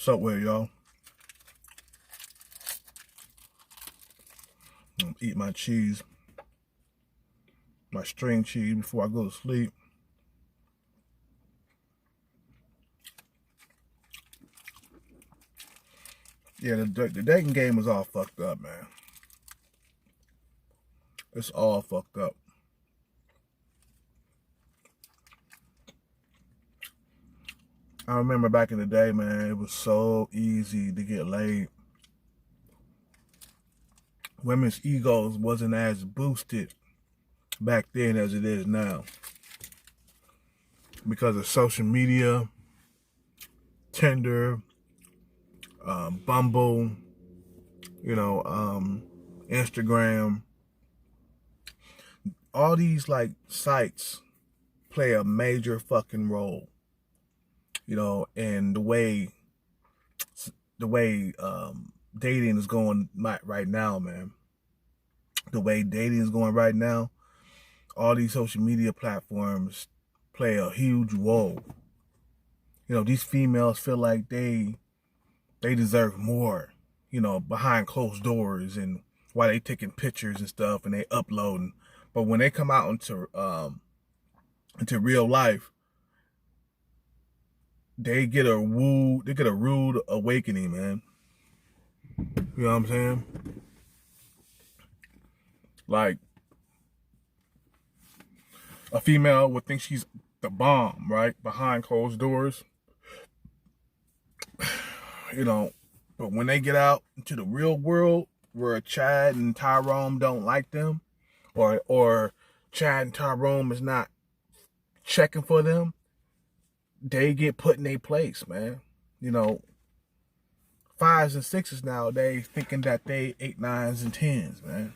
What's up with y'all? Eat my cheese, my string cheese before I go to sleep. Yeah, the dating game is all fucked up, man. It's all fucked up. I remember back in the day, man, it was so easy to get laid. Women's egos wasn't as boosted back then as it is now. Because of social media, Tinder, Bumble, Instagram. All these like sites play a major fucking role, in the way dating is going right now, man. The way dating is going right now, all these social media platforms play a huge role. These females feel like they deserve more, behind closed doors and while they taking pictures and stuff and they uploading. But when they come out into real life, they get a rude awakening, man. You know what I'm saying? Like, a female would think she's the bomb, right? Behind closed doors. But when they get out into the real world where Chad and Tyrone don't like them, or Chad and Tyrone is not checking for them, they get put in their place, man. 5s and 6s nowadays thinking that they 8, 9s, and 10s, man.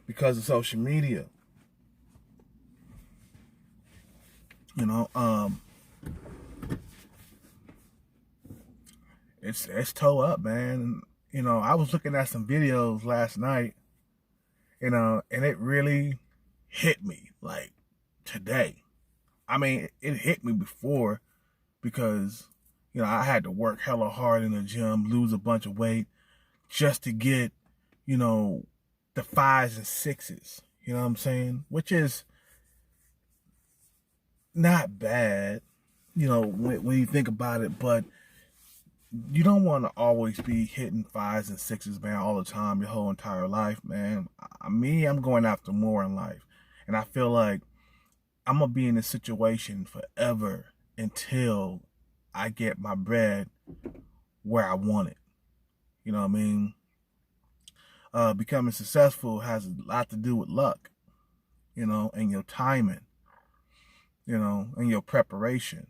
Because of social media. It's toe up, man. I was looking at some videos last night, and it really hit me, like, today. I mean, it hit me before because, I had to work hella hard in the gym, lose a bunch of weight just to get, the 5s and 6s. You know what I'm saying? Which is not bad, when you think about it, but you don't want to always be hitting 5s and 6s, man, all the time, your whole entire life, man. I'm going after more in life. And I feel like I'm going to be in this situation forever until I get my bread where I want it. You know what I mean? Becoming successful has a lot to do with luck, and your timing, and your preparation,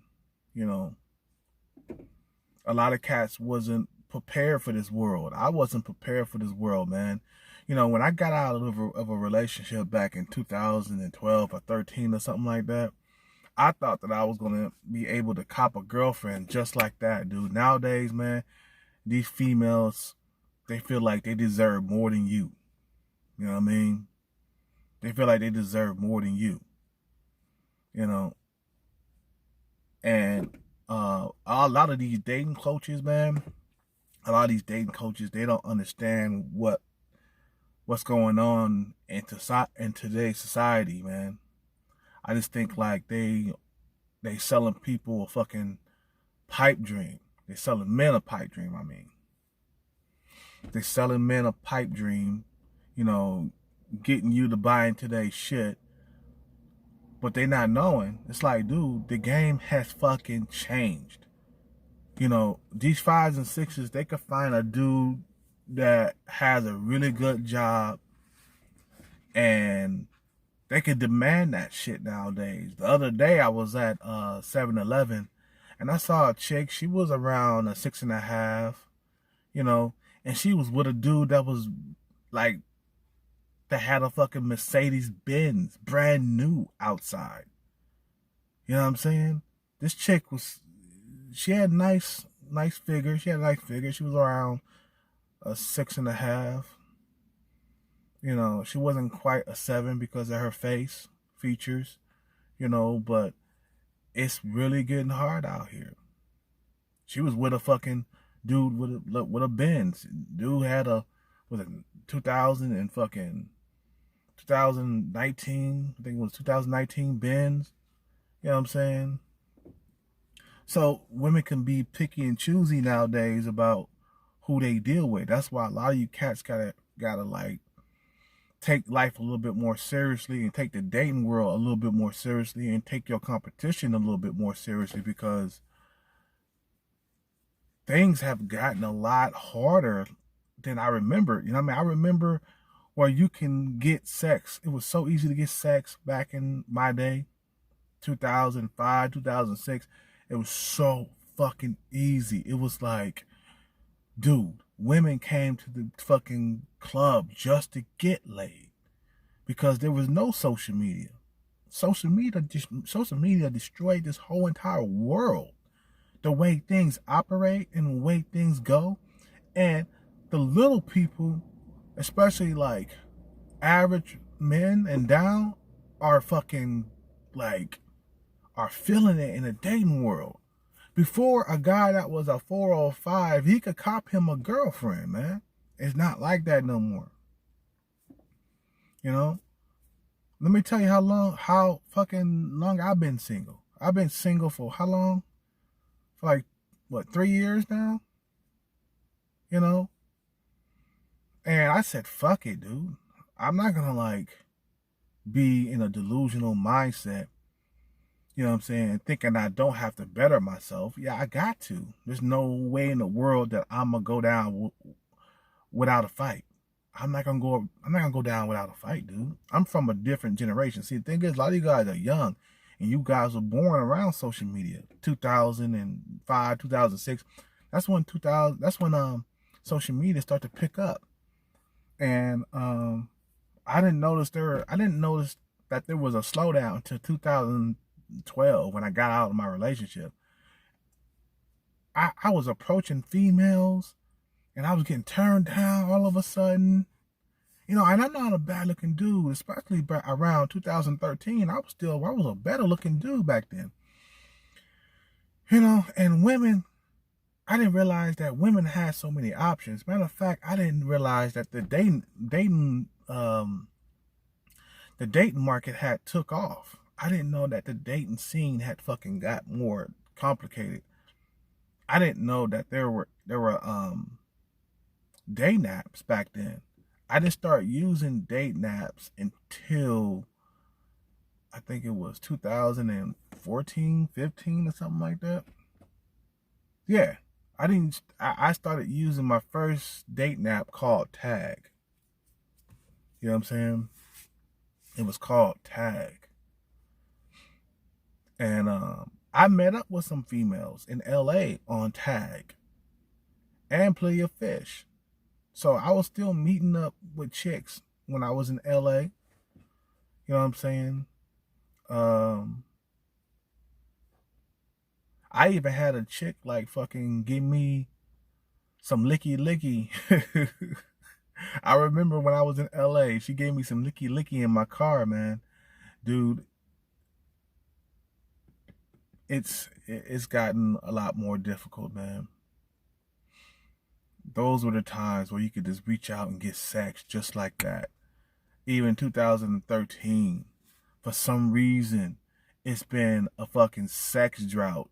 A lot of cats wasn't prepared for this world. I wasn't prepared for this world, man. When I got out of a relationship back in 2012 or 13 or something like that, I thought that I was going to be able to cop a girlfriend just like that, dude. Nowadays, man, these females, they feel like they deserve more than you. You know what I mean? They feel like they deserve more than you. And a lot of these dating coaches, man, they don't understand what's going on in today's society, man. I just think like they selling people a fucking pipe dream. They selling men a pipe dream, I mean. They selling men a pipe dream, getting you to buy into their shit. But they not knowing. It's like, dude, the game has fucking changed. These 5s and 6s, they could find a dude that has a really good job and they could demand that shit nowadays. The other day I was at 7-Eleven and I saw a chick. She was around a 6.5, and she was with a dude that was like, that had a fucking Mercedes Benz brand new outside. You know what I'm saying? This chick she had nice figure. She was around a 6.5. She wasn't quite a 7 because of her face features, but it's really getting hard out here. She was with a fucking dude with a Benz. Dude had a was it 2000 and fucking 2019. I think it was 2019 Benz. You know what I'm saying? So women can be picky and choosy nowadays about who they deal with. That's why a lot of you cats gotta like take life a little bit more seriously and take the dating world a little bit more seriously and take your competition a little bit more seriously, because things have gotten a lot harder than I remember. You know what I mean? I remember where you can get sex. It was so easy to get sex back in my day, 2005, 2006. It was so fucking easy. It was like, dude, women came to the fucking club just to get laid because there was no social media. Social media destroyed this whole entire world. The way things operate and the way things go. And the little people, especially like average men and down, are fucking like, are feeling it in the dating world. Before, a guy that was a 405, he could cop him a girlfriend, man. It's not like that no more. You know? Let me tell you how fucking long I've been single. I've been single for how long? For like, what, 3 years now? You know? And I said, fuck it, dude. I'm not gonna like be in a delusional mindset, you know what I'm saying, thinking I don't have to better myself. Yeah, I got to. There's no way in the world that I'm gonna go down without a fight. I'm not gonna go down without a fight, dude. I'm from a different generation. See, the thing is, a lot of you guys are young, and you guys were born around social media, 2005, 2006. That's when social media started to pick up, and I didn't notice that there was a slowdown until 2012 when I got out of my relationship. I was approaching females and I was getting turned down all of a sudden. You know, and I'm not a bad looking dude, especially around 2013. I was a better looking dude back then. You know, and women, I didn't realize that women had so many options. Matter of fact, I didn't realize that the dating market had took off. I didn't know that the dating scene had fucking got more complicated. I didn't know that there were date apps back then. I didn't start using date apps until I think it was 2014, 15 or something like that. Yeah. I started using my first dating app called Tag. You know what I'm saying? It was called Tag. And I met up with some females in LA on Tag and Play of Fish. So I was still meeting up with chicks when I was in LA. You know what I'm saying? I even had a chick like fucking give me some licky licky. I remember when I was in LA, she gave me some licky licky in my car, man. Dude, it's gotten a lot more difficult, man. Those were the times where you could just reach out and get sex just like that. Even 2013, for some reason, it's been a fucking sex drought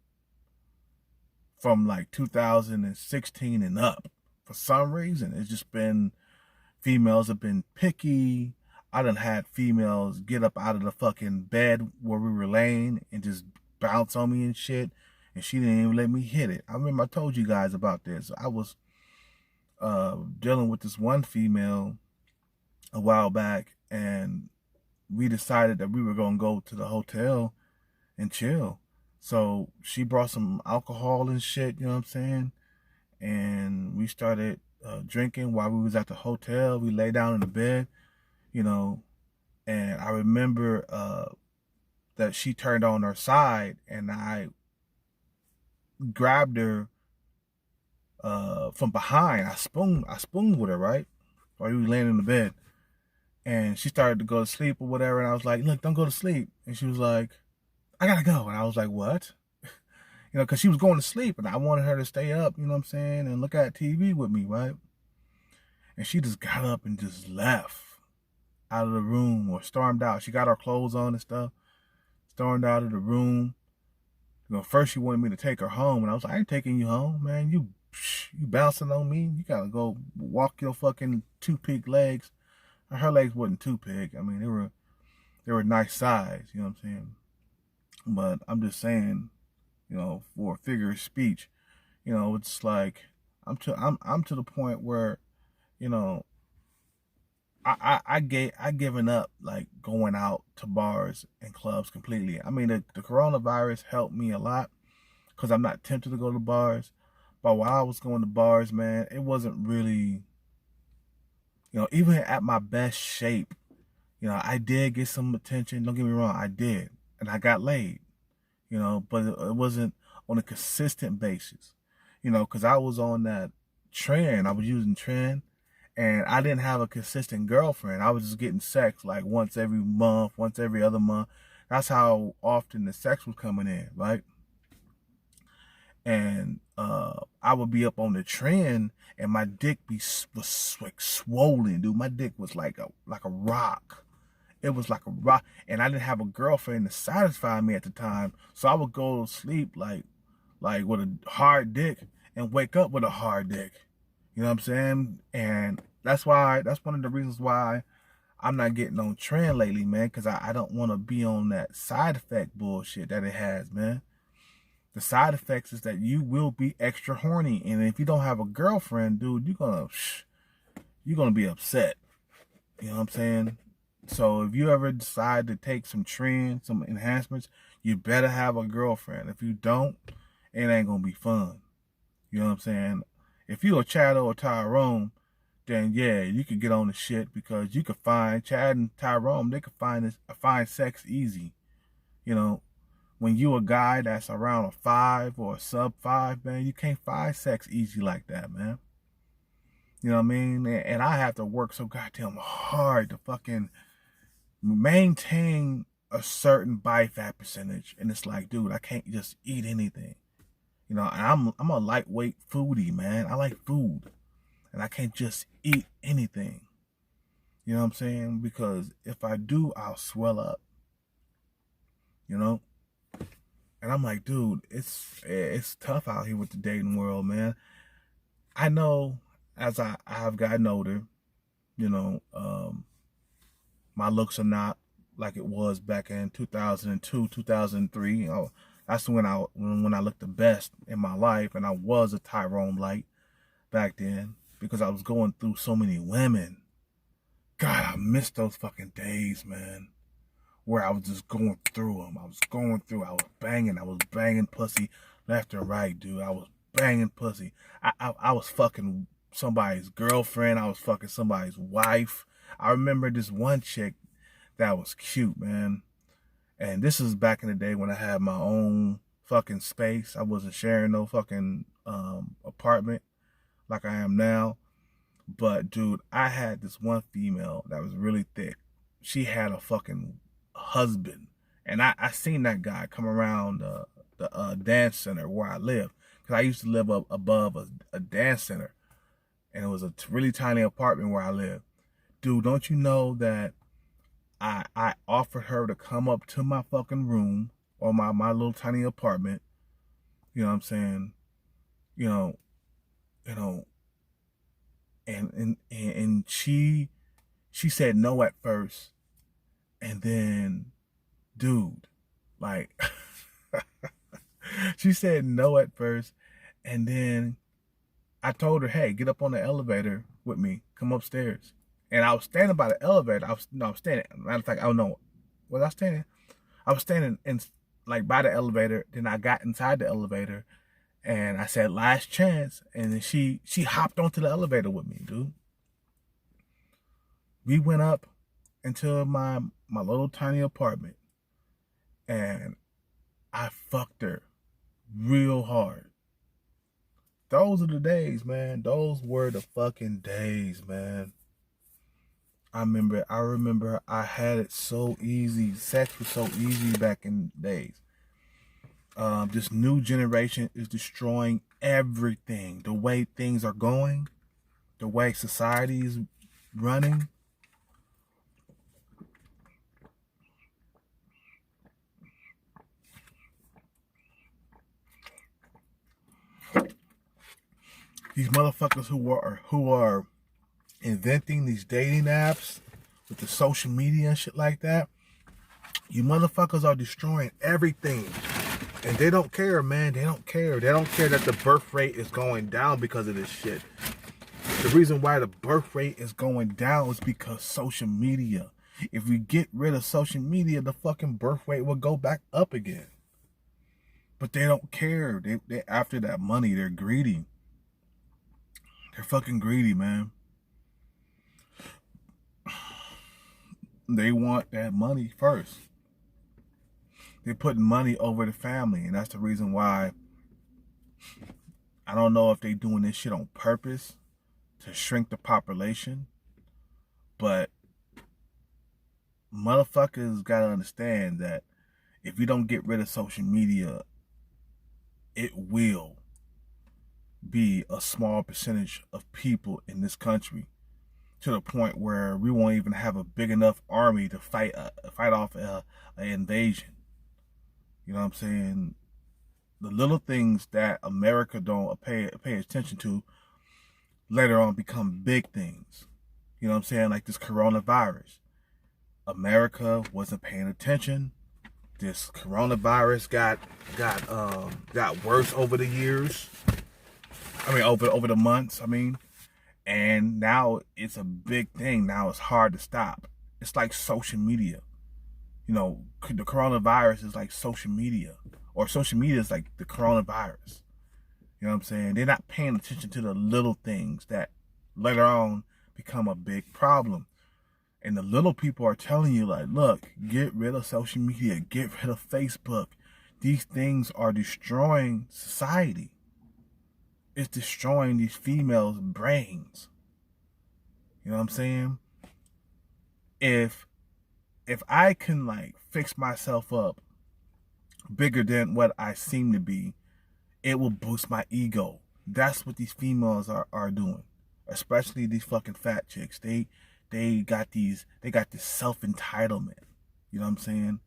from like 2016 and up. For some reason, it's just been, females have been picky. I done had females get up out of the fucking bed where we were laying and just bounce on me and shit. And she didn't even let me hit it. I remember I told you guys about this. I was dealing with this one female a while back, and we decided that we were going to go to the hotel and chill. So she brought some alcohol and shit, you know what I'm saying? And we started drinking while we was at the hotel. We lay down in the bed, you know, and I remember that she turned on her side, and I grabbed her from behind. I spooned with her, right? While we were laying in the bed. And she started to go to sleep or whatever. And I was like, look, don't go to sleep. And she was like, I gotta go. And I was like, what? You know, because she was going to sleep and I wanted her to stay up, you know what I'm saying, and look at TV with me, right? And she just got up and just left out of the room or stormed out. She got her clothes on and stuff, stormed out of the room. You know, first she wanted me to take her home, and I was like, I ain't taking you home, man. You bouncing on me. You gotta go walk your fucking toothpick legs. Her legs wasn't toothpick. I mean, they were nice size, you know what I'm saying? But I'm just saying, you know, for a figure of speech, you know, it's like I'm to the point where, you know, I given up like going out to bars and clubs completely. I mean, the coronavirus helped me a lot because I'm not tempted to go to bars. But while I was going to bars, man, it wasn't really, you know, even at my best shape, you know, I did get some attention. Don't get me wrong, I did, and I got laid, you know, but it wasn't on a consistent basis, you know, because I was on that trend. I was using trend. And I didn't have a consistent girlfriend. I was just getting sex like once every month, once every other month. That's how often the sex was coming in, right? And I would be up on the trend, and my dick was like swollen, dude. My dick was like a rock. It was like a rock, and I didn't have a girlfriend to satisfy me at the time, so I would go to sleep like with a hard dick and wake up with a hard dick. You know what I'm saying? And that's one of the reasons why I'm not getting on trend lately, man, because I don't want to be on that side effect bullshit that it has, man. The side effects is that you will be extra horny. And if you don't have a girlfriend, dude, you're gonna be upset. You know what I'm saying? So if you ever decide to take some trends, some enhancements, you better have a girlfriend. If you don't, it ain't gonna be fun. You know what I'm saying? If you a Chad or Tyrone, then yeah, you could get on the shit because you could find Chad and Tyrone, they could find sex easy. You know, when you a guy that's around a 5 or a sub 5, man, you can't find sex easy like that, man. You know what I mean? And I have to work so goddamn hard to fucking maintain a certain body fat percentage. And it's like, dude, I can't just eat anything. You know, and I'm a lightweight foodie, man. I like food. And I can't just eat anything. You know what I'm saying? Because if I do, I'll swell up. You know? And I'm like, dude, it's tough out here with the dating world, man. I know as I've gotten older, you know, my looks are not like it was back in 2002, 2003. You know, that's when I looked the best in my life, and I was a Tyrone Light back then because I was going through so many women. God, I miss those fucking days, man, where I was just going through them. I was banging pussy left and right, dude. I was banging pussy. I was fucking somebody's girlfriend. I was fucking somebody's wife. I remember this one chick that was cute, man. And this is back in the day when I had my own fucking space. I wasn't sharing no fucking apartment like I am now. But dude, I had this one female that was really thick. She had a fucking husband. And I seen that guy come around the dance center where I live. Because I used to live up above a dance center. And it was a really tiny apartment where I live. Dude, don't you know that I offered her to come up to my fucking room or my little tiny apartment. You know what I'm saying? You know, and she said no at first. And then, dude, like, she said no at first. And then I told her, hey, get up on the elevator with me. Come upstairs. And I was standing by the elevator. I was standing. Matter of fact, I don't know. Was I standing? I was standing like by the elevator. Then I got inside the elevator. And I said, last chance. And then she hopped onto the elevator with me, dude. We went up into my little tiny apartment. And I fucked her real hard. Those are the days, man. Those were the fucking days, man. I remember I had it so easy. Sex was so easy back in the days. This new generation is destroying everything. The way things are going, the way society is running. These motherfuckers who are inventing these dating apps with the social media and shit like that, you motherfuckers are destroying everything. And they don't care, man. They don't care. They don't care that the birth rate is going down because of this shit. The reason why the birth rate is going down is because social media. If we get rid of social media, the fucking birth rate will go back up again. But they don't care. They after that money. They're greedy. They're fucking greedy, man. They want that money first. They're putting money over the family, and that's the reason why I don't know if they're doing this shit on purpose to shrink the population, but motherfuckers gotta understand that if you don't get rid of social media, it will be a small percentage of people in this country to the point where we won't even have a big enough army to fight off an invasion. You know what I'm saying? The little things that America don't pay attention to later on become big things. You know what I'm saying? Like this coronavirus. America wasn't paying attention. This coronavirus got worse over the years. I mean, over the months. And now it's a big thing. Now it's hard to stop. It's like social media. You know, the coronavirus is like social media, or social media is like the coronavirus. You know what I'm saying? They're not paying attention to the little things that later on become a big problem. And the little people are telling you, like, look, get rid of social media, get rid of Facebook. These things are destroying society. It's destroying these females' brains. You know what I'm saying? If I can like fix myself up bigger than what I seem to be, it will boost my ego. That's what these females are doing. Especially these fucking fat chicks. They got this self-entitlement. You know what I'm saying?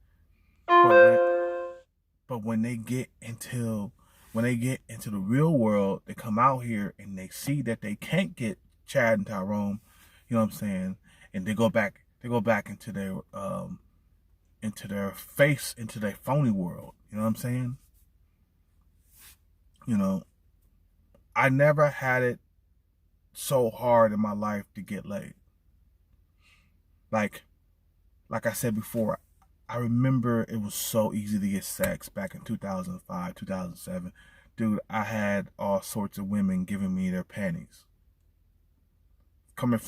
But when they get into the real world, they come out here and they see that they can't get Chad and Tyrone, you know what I'm saying? And they go back into their phony world. You know what I'm saying? You know, I never had it so hard in my life to get laid. Like I said before, I remember it was so easy to get sex back in 2005, 2007. Dude, I had all sorts of women giving me their panties.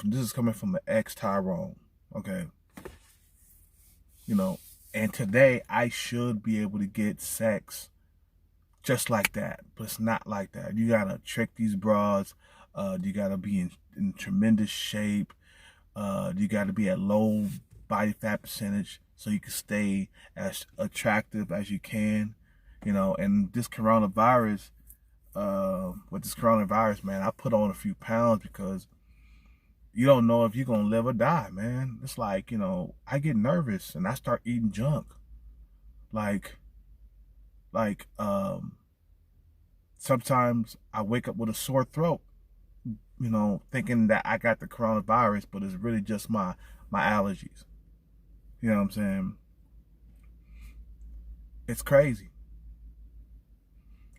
This is coming from an ex-Tyrone, okay? You know, and today I should be able to get sex just like that, but it's not like that. You gotta trick these bras. You gotta be in tremendous shape. You gotta be at low body fat percentage so you can stay as attractive as you can. You know, and this coronavirus, man, I put on a few pounds because you don't know if you're gonna live or die, man. It's like, you know, I get nervous and I start eating junk. Sometimes I wake up with a sore throat, you know, thinking that I got the coronavirus, but it's really just my allergies. You know what I'm saying? It's crazy.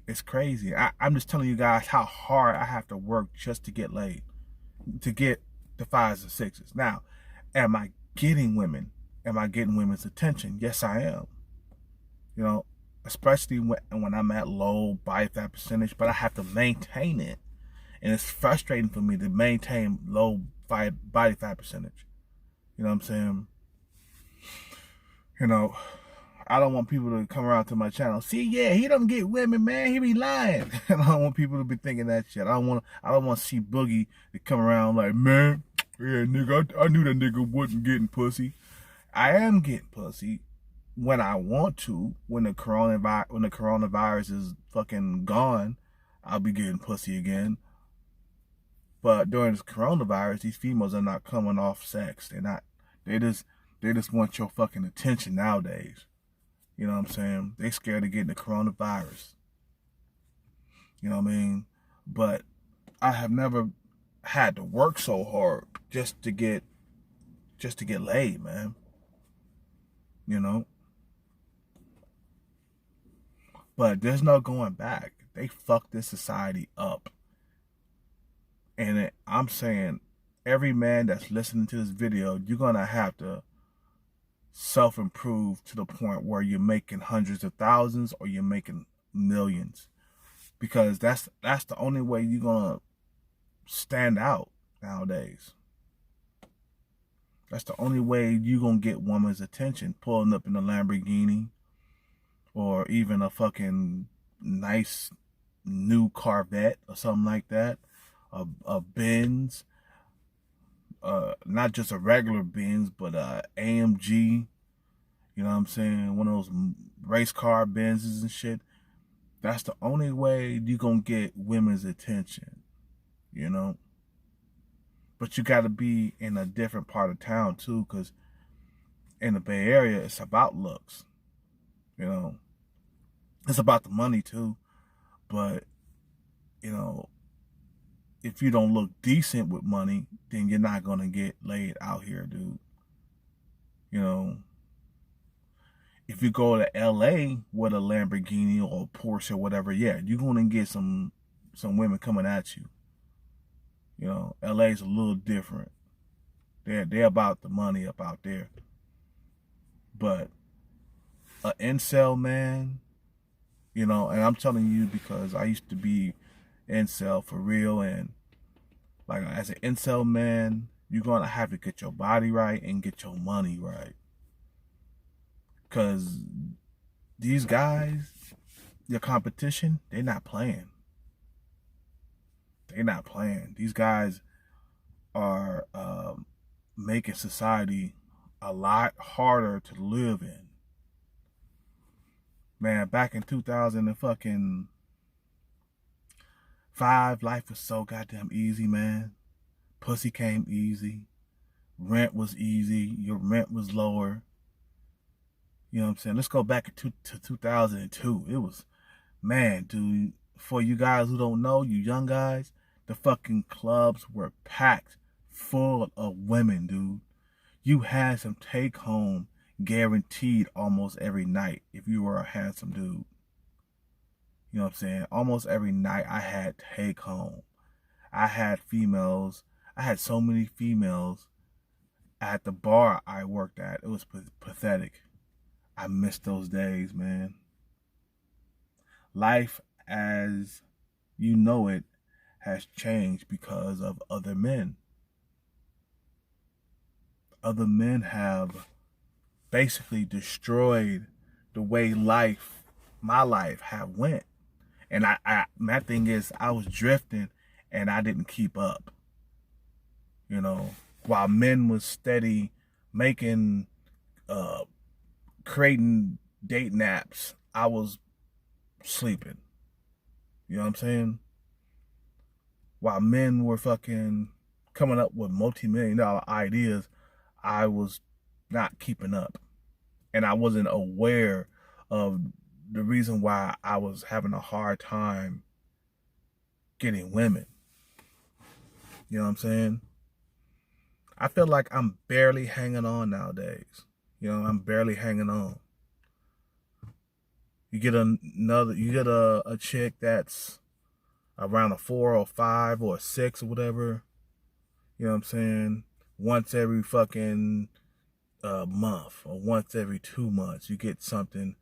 It's crazy. I'm just telling you guys how hard I have to work just to get laid, to get the 5s and 6s. Now, am I getting women? Am I getting women's attention? Yes, I am. You know, especially when I'm at low body fat percentage, but I have to maintain it. And it's frustrating for me to maintain low body fat percentage. You know what I'm saying? You know, I don't want people to come around to my channel. See, yeah, he don't get women, man. He be lying. And I don't want people to be thinking that shit. I don't want to see Boogie to come around like, man, yeah, nigga, I knew that nigga wasn't getting pussy. I am getting pussy. when I want to, when the coronavirus is fucking gone, I'll be getting pussy again. But during this coronavirus, these females are not coming off sex. They're not. They just they just want your fucking attention nowadays. You know what I'm saying? They scared of getting the coronavirus. You know what I mean? But I have never had to work so hard just to get laid, man. You know? But there's no going back. They fucked this society up. And I'm saying, every man that's listening to this video, you're going to have to self-improve to the point where you're making hundreds of thousands or you're making millions. Because that's the only way you're going to stand out nowadays. That's the only way you're going to get woman's attention. Pulling up in a Lamborghini or even a fucking nice new Corvette or something like that. A Benz. Not just a regular Benz, but a AMG. You know what I'm saying? One of those race car Benzes and shit. That's the only way you're going to get women's attention. You know? But you got to be in a different part of town too, because in the Bay Area, it's about looks. You know? It's about the money too. But, you know, if you don't look decent with money, then you're not going to get laid out here, dude. You know, if you go to LA with a Lamborghini or a Porsche or whatever, yeah, you're going to get some women coming at you. You know, LA's a little different. They're about the money up out there. But an incel man, you know, and I'm telling you because I used to be incel for real, and like as an incel man, you're gonna have to get your body right and get your money right. Cause these guys, your competition, they're not playing. They're not playing. These guys are making society a lot harder to live in. Man, back in 2005, life was so goddamn easy, man. Pussy came easy. Rent was easy. Your rent was lower. You know what I'm saying? Let's go back to 2002. It was, man, dude, for you guys who don't know, you young guys, the fucking clubs were packed full of women, dude. You had some take home guaranteed almost every night if you were a handsome dude. You know what I'm saying? Almost every night I had take home. I had females. I had so many females at the bar I worked at. It was pathetic. I miss those days, man. Life as you know it has changed because of other men. Other men have basically destroyed the way my life have went. And my thing is, I was drifting and I didn't keep up. You know, while men was steady making, creating dating apps, I was sleeping. You know what I'm saying? While men were fucking coming up with multi-million-dollar ideas, I was not keeping up. And I wasn't aware of the reason why I was having a hard time getting women. You know what I'm saying? I feel like I'm barely hanging on nowadays. You know, I'm barely hanging on. You get a chick that's around a 4 or 5 or a 6 or whatever. You know what I'm saying? Once every fucking month or once every 2 months, you get something,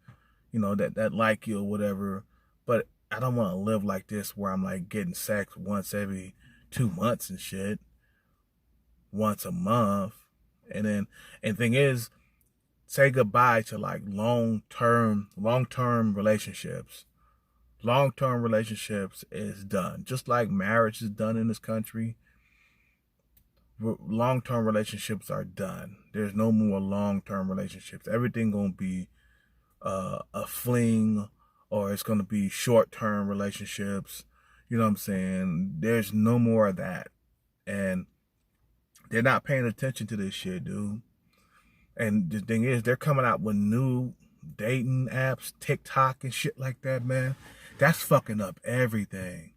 you know, that like you or whatever. But I don't want to live like this where I'm like getting sex once every 2 months and shit. Once a month. And thing is, say goodbye to like long-term relationships. Long-term relationships is done. Just like marriage is done in this country, long-term relationships are done. There's no more long-term relationships. Everything gonna be a fling, or it's going to be short-term relationships. You know what I'm saying? There's no more of that. And they're not paying attention to this shit, dude. And the thing is, they're coming out with new dating apps, TikTok and shit like that, man. That's fucking up everything.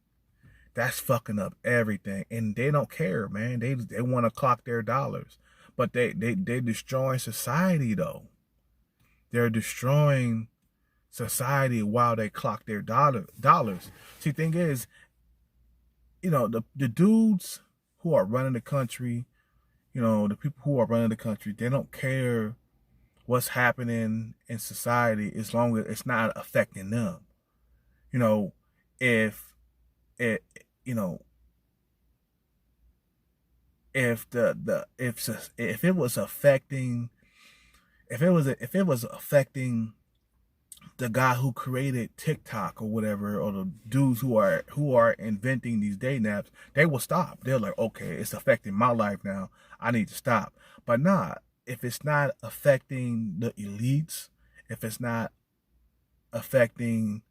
That's fucking up everything. And they don't care, man. They want to clock their dollars. But they destroying society, though. They're destroying society while they clock their dollars. See, thing is, you know, the dudes who are running the country, you know, the people who are running the country, they don't care what's happening in society as long as it's not affecting them. You know, if it, you know, if if it was affecting, if it was affecting the guy who created TikTok or whatever, or the dudes who are inventing these dating apps, they will stop. They're like, okay, it's affecting my life now, I need to stop. But nah, if it's not affecting the elites, if it's not affecting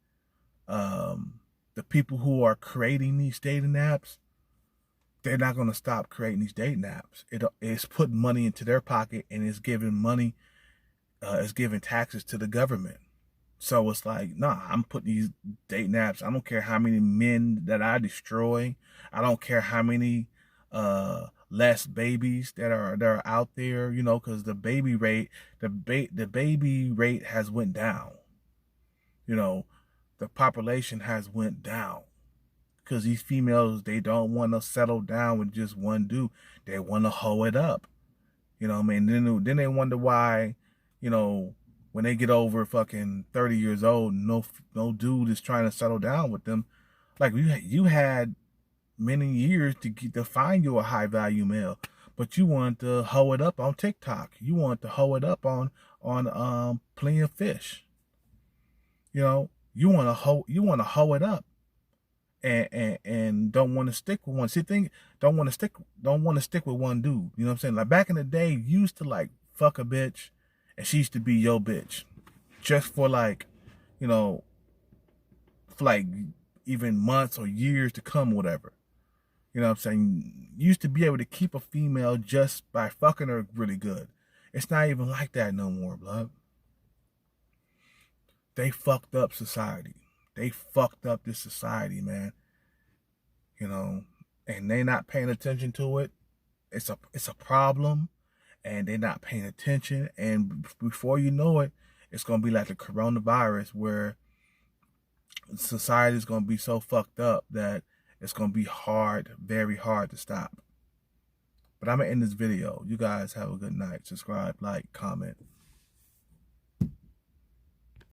the people who are creating these dating apps, they're not going to stop creating these dating apps. It's putting money into their pocket, and it's giving money, it's giving taxes to the government. So it's like, nah, I'm putting these dating apps. I don't care how many men that I destroy. I don't care how many less babies that are out there, you know, because the baby rate, the baby rate has went down. You know, the population has went down because these females, they don't want to settle down with just one dude. They want to hoe it up. You know what I mean? Then they wonder why, you know, when they get over fucking 30 years old, no dude is trying to settle down with them. Like, you had many years to find you a high value male, but you want to hoe it up on TikTok. You want to hoe it up on playing fish. You know, you want to hoe it up, and don't want to stick with one. See, don't want to stick with one dude. You know what I'm saying? Like, back in the day, you used to like fuck a bitch, and she used to be your bitch, just for like, you know, for like even months or years to come, whatever. You know what I'm saying? You used to be able to keep a female just by fucking her really good. It's not even like that no more, blood. They fucked up society. They fucked up this society, man. You know, and they not paying attention to it. It's a problem, and they're not paying attention. And before you know it, it's gonna be like the coronavirus, where society is gonna be so fucked up that it's gonna be hard, very hard to stop. But I'm gonna end this video. You guys have a good night. Subscribe, like, comment.